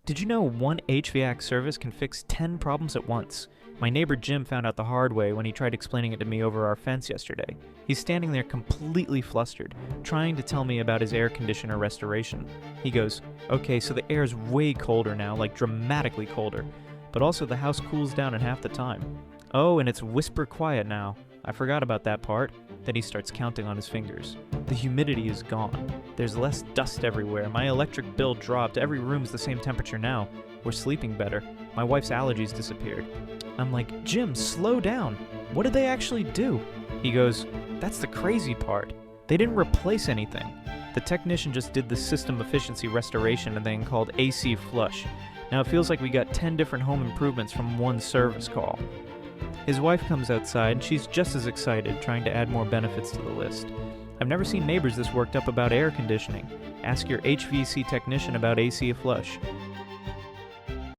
Did you know one HVAC service can fix 10 problems at once? My neighbor Jim found out the hard way when he tried explaining it to me over our fence yesterday. He's standing there completely flustered, trying to tell me about his air conditioner restoration. He goes, "Okay, so the air's way colder now, like dramatically colder. But also the house cools down in half the time. Oh, and it's whisper quiet now. I forgot about that part." Then he starts counting on his fingers. The humidity is gone. There's less dust everywhere. My electric bill dropped. Every room's the same temperature now. We're sleeping better. My wife's allergies disappeared. I'm like, "Jim, slow down. What did they actually do?" He goes, "That's the crazy part. They didn't replace anything. The technician just did the system efficiency restoration and then called AC flush. Now it feels like we got 10 different home improvements from one service call." His wife comes outside and she's just as excited, trying to add more benefits to the list. I've never seen neighbors this worked up about air conditioning. Ask your HVAC technician about AC flush.